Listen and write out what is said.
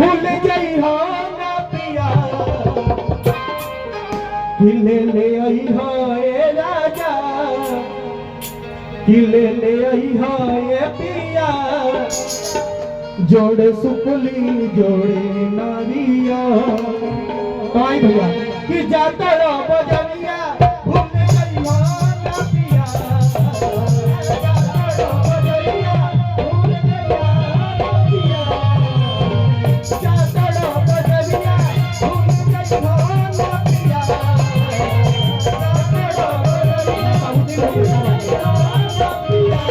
भूल जाई हो ना पिया किले ले आई हो ए राजा किले ले आई हो ए पिया जोड़े सुपली जोड़े नारिया ताई भैया कि जाता रो बजनिया भूल गई हो ना पिया जाता रो बजनिया भूल गई हो ना पिया जाता रो बजनिया भूल गई हो ना पिया जाता रो बजनिया भूल गई हो ना पिया